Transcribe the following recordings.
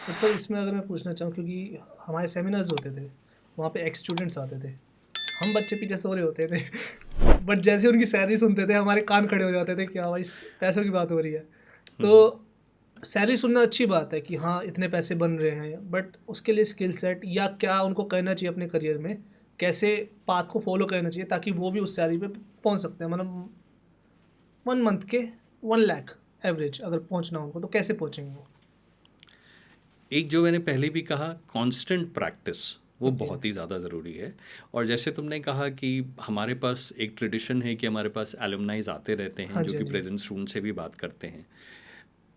तो सर इसमें अगर मैं पूछना चाहूँ, क्योंकि हमारे सेमिनार्स होते थे, वहाँ पे एक्स स्टूडेंट्स आते थे, हम बच्चे पीछे सो रहे होते थे बट जैसे उनकी सैलरी सुनते थे हमारे कान खड़े हो जाते थे कि हाँ भाई पैसों की बात हो रही है। तो सैलरी सुनना अच्छी बात है कि हाँ इतने पैसे बन रहे हैं, बट उसके लिए स्किल सेट या क्या उनको करना चाहिए अपने करियर में, कैसे पाथ को फॉलो करना चाहिए ताकि वो भी उस सैलरी पे पहुंच सकते हैं। मतलब 1 मंथ के 1 लाख एवरेज अगर पहुंचना हो उनको, तो कैसे पहुंचेंगे वो? एक जो मैंने पहले भी कहा, कांस्टेंट प्रैक्टिस वो ओके। बहुत ही ज़्यादा ज़रूरी है। और जैसे तुमने कहा कि हमारे पास एक ट्रेडिशन है कि हमारे पास एलुमनाइज आते रहते हैं हाँ जो जी, कि हाँ जी। प्रेजेंट स्टूडेंट से भी बात करते हैं।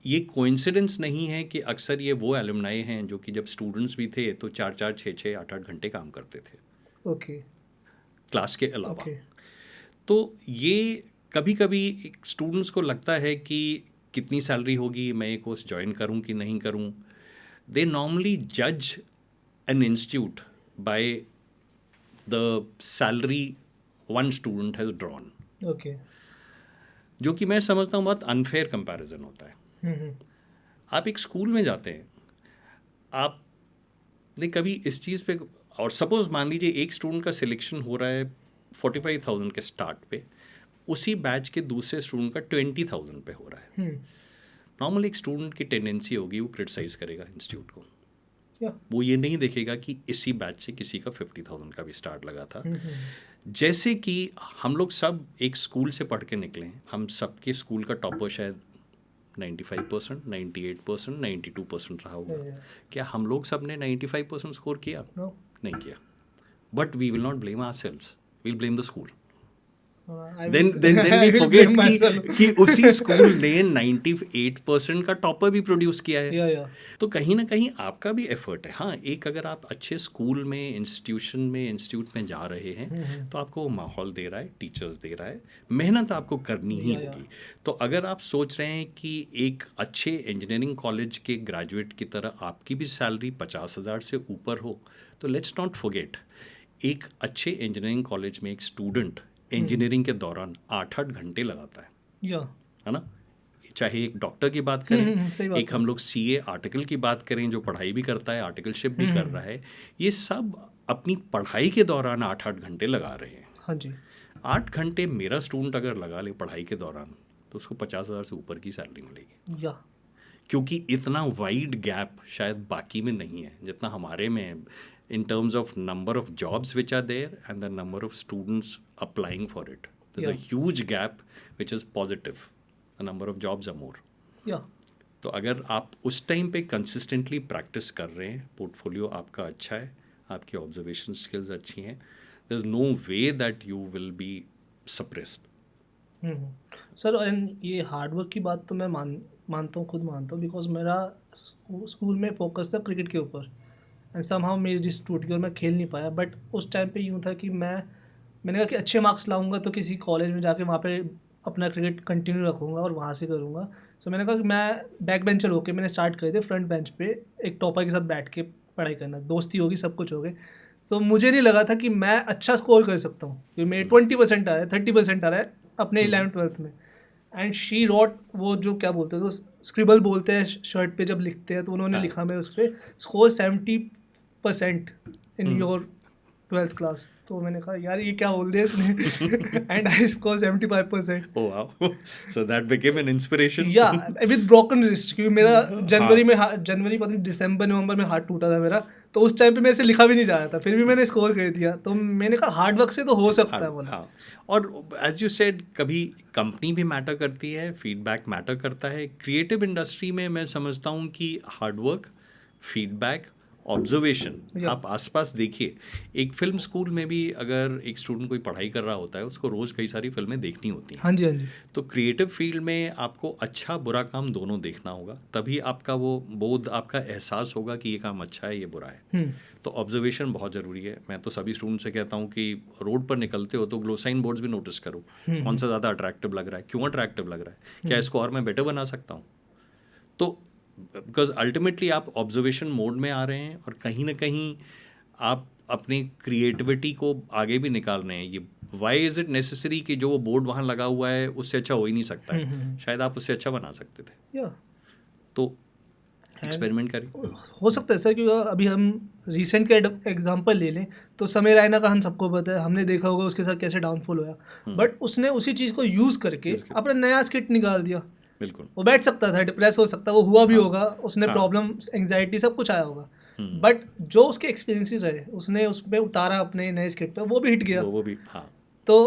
ये कोइंसिडेंस नहीं है कि अक्सर ये वो एलुमनाई हैं जो कि जब स्टूडेंट्स भी थे तो 4-4, 6-6, 8-8 घंटे काम करते थे ओके। क्लास के अलावा। ओके। तो ये कभी कभी स्टूडेंट्स को लगता है कि कितनी सैलरी होगी, मैं ये कोर्स ज्वाइन करूं कि नहीं करूं। दे नॉर्मली जज an institute by the salary one student has drawn, okay. जो कि मैं समझता हूँ बहुत अनफेयर कंपैरिजन होता है। हम्म। आप एक स्कूल में जाते हैं, आपने कभी इस चीज़ पे, और सपोज मान लीजिए एक स्टूडेंट का सिलेक्शन हो रहा है 45,000 के स्टार्ट पे, उसी बैच के दूसरे स्टूडेंट का 20,000 पे हो रहा है। हम्म। नॉर्मल एक स्टूडेंट की टेंडेंसी होगी वो क्रिटिसाइज करेगा इंस्टीट्यूट को। या। वो ये नहीं देखेगा कि इसी बैच से किसी का 50,000 का भी स्टार्ट लगा था। हम्म। जैसे कि हम लोग सब एक स्कूल से पढ़ के निकले हैं, हम सबके स्कूल का टॉपर शायद 95%, 98%, 92% रहा होगा। क्या हम लोग सब ने 95% स्कोर किया? नो। नहीं किया। But we will not blame ourselves, we'll blame the school. I will then we I will blame forget myself. कि उसी स्कूल ने 98% का टॉपर भी प्रोड्यूस किया है। या। तो कहीं ना कहीं आपका भी एफर्ट है। हाँ, एक अगर आप अच्छे स्कूल में, इंस्टीट्यूट में जा रहे हैं तो आपको वो माहौल दे रहा है, टीचर्स दे रहा है, मेहनत आपको करनी ही या। होगी। तो अगर आप सोच रहे हैं कि एक अच्छे इंजीनियरिंग कॉलेज के ग्रेजुएट की तरह आपकी भी सैलरी 50,000 से ऊपर हो, तो लेट्स नॉट फॉरगेट, एक अच्छे इंजीनियरिंग कॉलेज में एक स्टूडेंट इंजीनियरिंग के दौरान 8-8 घंटे लगाता या। है ना। चाहे एक डॉक्टर की बात करें, सही बात एक है। हम लोग सीए आर्टिकल की बात करें जो पढ़ाई भी करता है, आर्टिकलशिप भी कर रहा है, ये सब अपनी पढ़ाई के दौरान 8-8 घंटे लगा रहे हैं। हाँ जी। 8 घंटे मेरा स्टूडेंट अगर लगा ले पढ़ाई के दौरान तो उसको 50,000 से ऊपर की सैलरी मिलेगी। या। क्योंकि इतना वाइड गैप शायद बाकी में नहीं है जितना हमारे में है, in terms of number of jobs which are there and the number of students applying for it, there is yeah. A huge gap which is positive, the number of jobs are more. Yeah. तो अगर आप उस time पे consistently practice कर रहे हैं, portfolio आपका अच्छा है, आपकी ऑब्जर्वेशन स्किल्स अच्छी हैं, there is no way that you will be suppressed. Sir and ये हार्डवर्क की बात तो मैं मानता हूँ, खुद मानता हूँ, बिकॉज मेरा स्कूल में फोकस था क्रिकेट के ऊपर एंड समहाउ मेरी डिस टूट गई और मैं खेल नहीं पाया। बट उस टाइम पे यूँ था कि मैंने कहा कि अच्छे मार्क्स लाऊंगा तो किसी कॉलेज में जाके वहाँ पे अपना क्रिकेट कंटिन्यू रखूँगा और वहाँ से करूँगा। सो मैंने कहा कि मैं बैक बेंचर होके मैंने स्टार्ट करे थे फ्रंट बेंच पे एक टॉपर के साथ बैठ के पढ़ाई करना, दोस्ती होगी सब कुछ हो गई। सो मुझे नहीं लगा था कि मैं अच्छा स्कोर कर सकता हूँ, क्योंकि मेरे 20% आ रहा है, 30% आ रहा है अपने 11th-12th में। एंड शी रॉट, वो जो क्या बोलते हैं तो स्क्रिबल बोलते हैं शर्ट पे जब लिखते हैं, तो उन्होंने हाँ। लिखा मेरे उस पर score 70% in your 12th class. तो मैंने कहा यार ये क्या बोल दिया इसने and I score 75%। Oh wow. So that became an inspiration. या विद ब्रोकन रिस्ट, क्योंकि मेरा हाँ। जनवरी पता नहीं दिसंबर नवंबर में हाथ टूटा था मेरा। तो उस टाइम पे मेरे से लिखा भी नहीं जा रहा था, फिर भी मैंने स्कोर कर दिया। तो मैंने कहा हार्ड वर्क से तो हो सकता है बोला। हाँ। और एज यू सेड, कभी कंपनी भी मैटर करती है, फीडबैक मैटर करता है। क्रिएटिव इंडस्ट्री में मैं समझता हूँ कि हार्डवर्क, फीडबैक, ऑब्जर्वेशन, या। आप आसपास देखिए। एक फिल्म स्कूल में भी अगर एक स्टूडेंट कोई पढ़ाई कर रहा होता है, उसको रोज़ कई सारी फिल्में देखनी होती हैं। हाँ जी, हाँ जी। तो क्रिएटिव फील्ड में आपको अच्छा बुरा काम दोनों देखना होगा, तभी आपका वो बोध, आपका एहसास होगा कि ये काम अच्छा है, ये बुरा है। तो ऑब्जर्वेशन बहुत ज़रूरी है। मैं तो सभी स्टूडेंट से कहता हूँ कि रोड पर निकलते हो तो ग्लोसाइन बोर्ड्स भी नोटिस करो, कौन सा ज़्यादा अट्रैक्टिव लग रहा है, क्यों अट्रैक्टिव लग रहा है, क्या इसको और मैं बेटर बना सकता हूँ। तो बिकॉज अल्टीमेटली आप ऑब्जर्वेशन मोड में आ रहे हैं और कहीं ना कहीं आप अपनी क्रिएटिविटी को आगे भी निकाल रहे हैं। ये वाई इज़ इट नेसेसरी कि जो वो बोर्ड वहाँ लगा हुआ है उससे अच्छा हो ही नहीं सकता है, शायद आप उससे अच्छा बना सकते थे। या। तो एक्सपेरिमेंट करें। हो सकता है सर, क्योंकि अभी हम रिसेंट का एग्जांपल ले लें तो समय रैना का हम सबको पता है, हमने देखा होगा उसके साथ कैसे डाउनफॉल होया, बट उसने उसी चीज़ को यूज़ करके अपना नया स्किट निकाल दिया। बिल्कुल। वो बैठ सकता था, डिप्रेस हो सकता, वो हुआ भी होगा, उसने हाँ। प्रॉब्लम एंग्जाइटी सब कुछ आया होगा, बट जो उसके एक्सपीरियंसेस रहे उसने उस पर उतारा अपने नए स्किट पे, वो भी हिट गया। वो भी हाँ। तो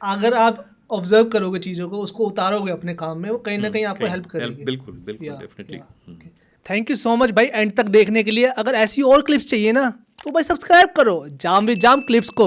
अगर आप ऑब्जर्व करोगे चीज़ों को, उसको उतारोगे अपने काम में, वो कहीं ना कहीं आपको हेल्प करेगी। बिल्कुल बिल्कुल, definitely. Thank you so much भाई एंड तक देखने के लिए। अगर ऐसी और क्लिप्स चाहिए ना तो भाई सब्सक्राइब करो जाम विद जाम क्लिप्स को।